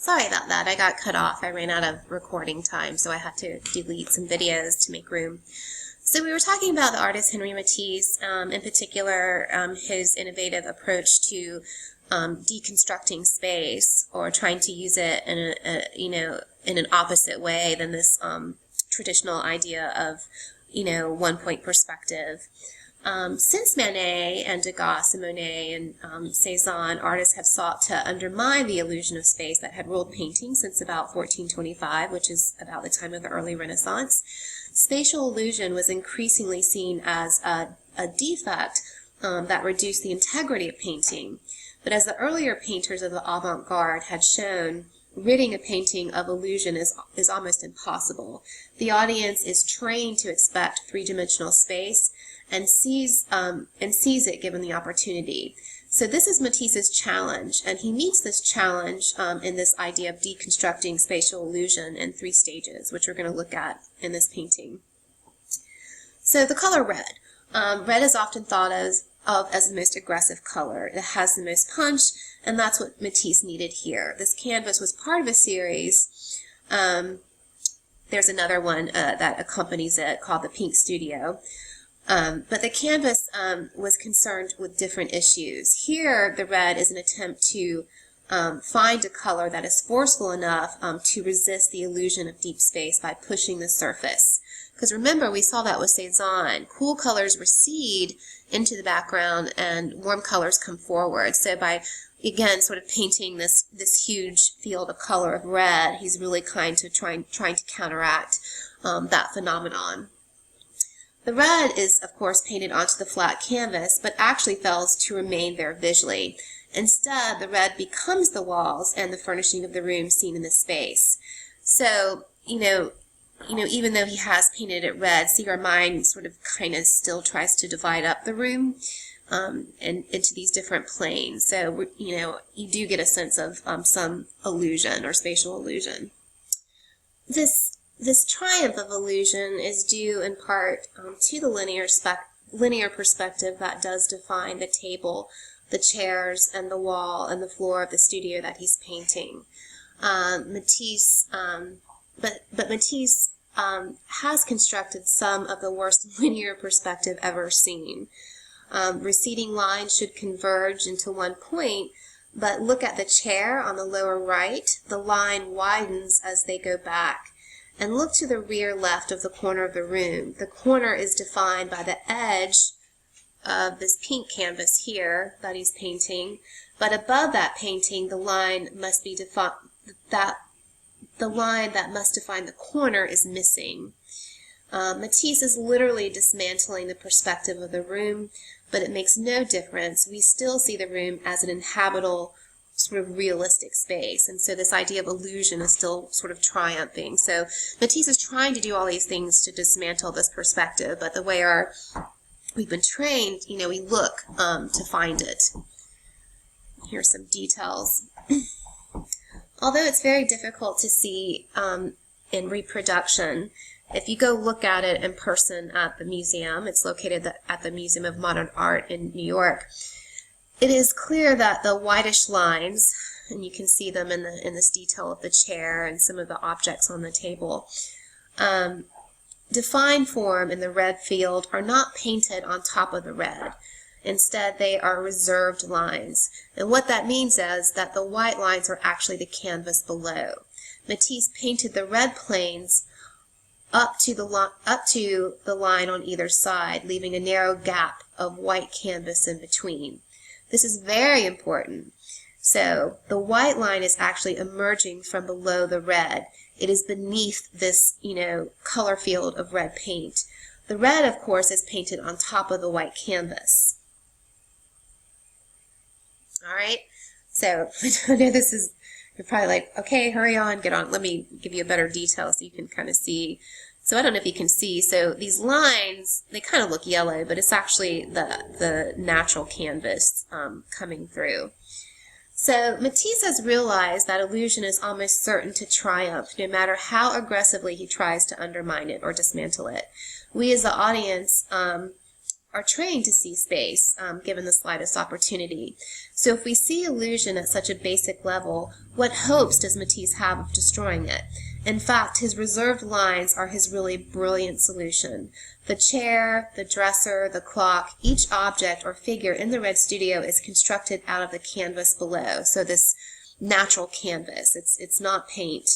Sorry about that. I got cut off. I ran out of recording time, so I had to delete some videos to make room. So we were talking about the artist Henri Matisse, in particular his innovative approach to deconstructing space, or trying to use it in in an opposite way than this traditional idea of one-point perspective. Since Manet and Degas and Monet and Cezanne, artists have sought to undermine the illusion of space that had ruled painting since about 1425, which is about the time of the early Renaissance. Spatial illusion was increasingly seen as a defect that reduced the integrity of painting. But as the earlier painters of the avant-garde had shown, ridding a painting of illusion is almost impossible. The audience is trained to expect three-dimensional space and sees it given the opportunity. So this is Matisse's challenge, and he meets this challenge in this idea of deconstructing spatial illusion in 3 stages, which we're going to look at in this painting. So the color red. Red is often thought of as the most aggressive color. It has the most punch, and that's what Matisse needed here. This canvas was part of a series. There's another one that accompanies it called the Pink Studio. But the canvas was concerned with different issues. Here, the red is an attempt to find a color that is forceful enough to resist the illusion of deep space by pushing the surface. Because remember, we saw that with Cezanne. Cool colors recede into the background and warm colors come forward. So by, again, sort of painting this huge field of color of red, he's really trying to counteract that phenomenon. The red is, of course, painted onto the flat canvas, but actually fails to remain there visually. Instead, the red becomes the walls and the furnishing of the room seen in the space. So, even though he has painted it red, see, our mind sort of kind of still tries to divide up the room and into these different planes. So, you do get a sense of some illusion or spatial illusion. This triumph of illusion is due in part to the linear perspective that does define the table, the chairs, and the wall and the floor of the studio that he's painting. Matisse has constructed some of the worst linear perspective ever seen. Receding lines should converge into one point, but look at the chair on the lower right. The line widens as they go back. And look to the rear left of the corner of the room. The corner is defined by the edge of this pink canvas here that he's painting, but above that painting, the line must be defined. The line that must define the corner is missing. Matisse is literally dismantling the perspective of the room, but it makes no difference. We still see the room as an inhabitable, sort of realistic space, and so this idea of illusion is still sort of triumphing. So Matisse is trying to do all these things to dismantle this perspective, but the way we've been trained, we look to find it. Here's some details. Although it's very difficult to see in reproduction, if you go look at it in person at the museum, it's located at the Museum of Modern Art in New York, it is clear that the whitish lines, and you can see them in this detail of the chair and some of the objects on the table, define form in the red field are not painted on top of the red. Instead, they are reserved lines. And what that means is that the white lines are actually the canvas below. Matisse painted the red planes up to the line on either side, leaving a narrow gap of white canvas in between. This is very important. So the white line is actually emerging from below the red. It is beneath this, color field of red paint. The red, of course, is painted on top of the white canvas. All right? So I know you're probably like, okay, hurry on, get on. Let me give you a better detail so you can kind of see. So I don't know if you can see. So these lines, they kind of look yellow, but it's actually the natural canvas coming through. So Matisse has realized that illusion is almost certain to triumph, no matter how aggressively he tries to undermine it or dismantle it. We as the audience are trained to see space, given the slightest opportunity. So if we see illusion at such a basic level, what hopes does Matisse have of destroying it? In fact, his reserved lines are his really brilliant solution. The chair, the dresser, the clock, each object or figure in the red studio is constructed out of the canvas below. So this natural canvas, it's not paint.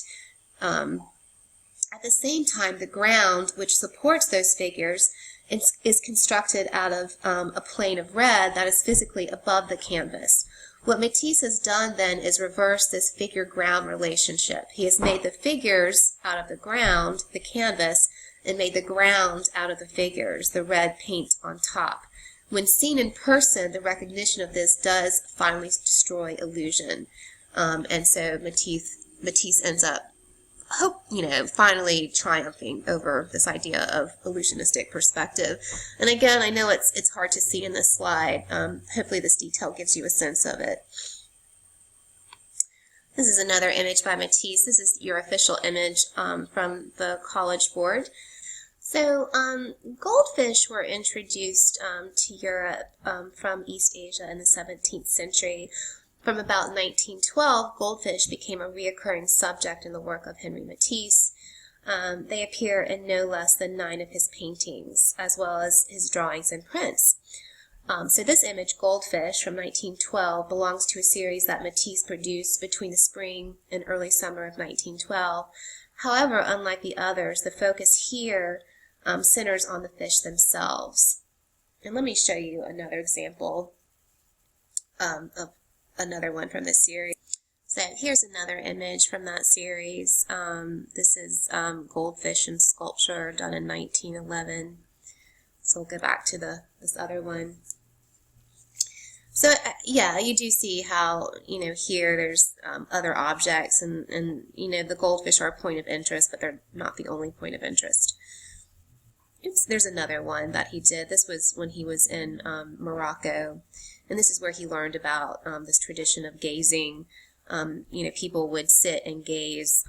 At the same time, the ground, which supports those figures, is constructed out of a plane of red that is physically above the canvas. What Matisse has done then is reverse this figure-ground relationship. He has made the figures out of the ground, the canvas, and made the ground out of the figures, the red paint on top. When seen in person, the recognition of this does finally destroy illusion. And so Matisse ends up finally triumphing over this idea of illusionistic perspective. And again, I know it's hard to see in this slide. Hopefully this detail gives you a sense of it. This is another image by Matisse. This is your official image from the College Board. So goldfish were introduced to Europe from East Asia in the 17th century. From about 1912, goldfish became a reoccurring subject in the work of Henri Matisse. They appear in no less than 9 of his paintings, as well as his drawings and prints. So this image, Goldfish, from 1912, belongs to a series that Matisse produced between the spring and early summer of 1912. However, unlike the others, the focus here centers on the fish themselves. And let me show you another example of another one from this series. So here's another image from that series. This is Goldfish in sculpture done in 1911. So we'll go back to this other one. So yeah, you do see how, here there's other objects and the goldfish are a point of interest, but they're not the only point of interest. There's another one that he did. This was when he was in Morocco. And this is where he learned about this tradition of gazing. People would sit and gaze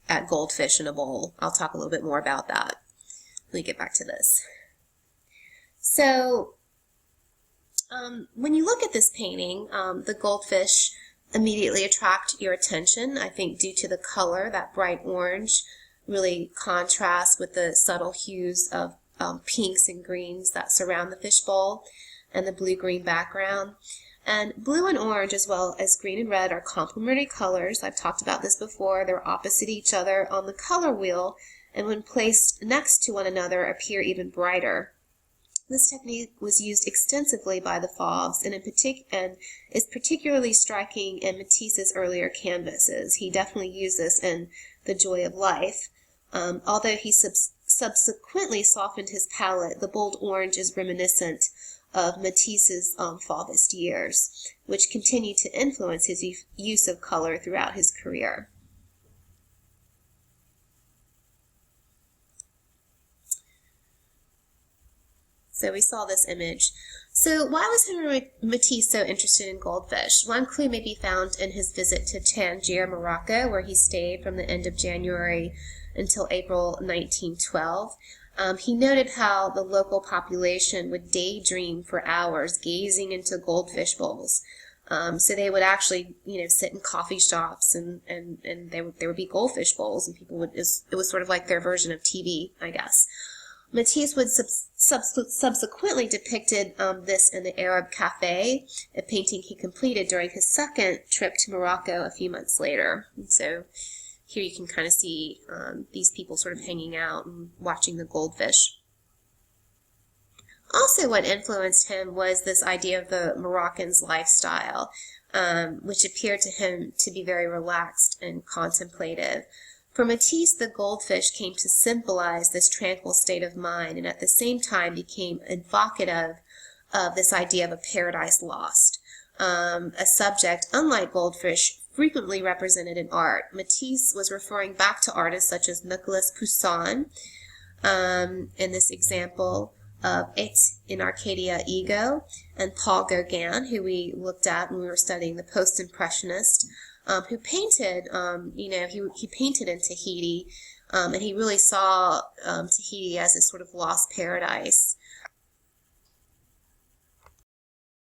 at goldfish in a bowl. I'll talk a little bit more about that. Let me get back to this. So, when you look at this painting, the goldfish immediately attract your attention, I think due to the color. That bright orange really contrasts with the subtle hues of pinks and greens that surround the fishbowl, and the blue-green background. And blue and orange, as well as green and red, are complementary colors. I've talked about this before. They're opposite each other on the color wheel, and when placed next to one another, appear even brighter. This technique was used extensively by the Fauves, and is particularly striking in Matisse's earlier canvases. He definitely used this in The Joy of Life. Although he subsequently softened his palette, the bold orange is reminiscent of Matisse's Fauvist years, which continued to influence his use of color throughout his career. So we saw this image. So why was Henri Matisse so interested in goldfish? One clue may be found in his visit to Tangier, Morocco, where he stayed from the end of January until April 1912. He noted how the local population would daydream for hours gazing into goldfish bowls. So they would actually, sit in coffee shops and there would be goldfish bowls, and people would, it was sort of like their version of TV, I guess. Matisse would subsequently depicted this in the Arab Cafe, a painting he completed during his second trip to Morocco a few months later. And so here you can kind of see these people sort of hanging out and watching the goldfish. Also, what influenced him was this idea of the Moroccan's lifestyle, which appeared to him to be very relaxed and contemplative. For Matisse, the goldfish came to symbolize this tranquil state of mind, and at the same time became evocative of this idea of a paradise lost, a subject, unlike goldfish, frequently represented in art. Matisse was referring back to artists such as Nicolas Poussin, in this example of Et in Arcadia Ego, and Paul Gauguin, who we looked at when we were studying the Post-Impressionist, who painted, he painted in Tahiti, and he really saw Tahiti as a sort of lost paradise.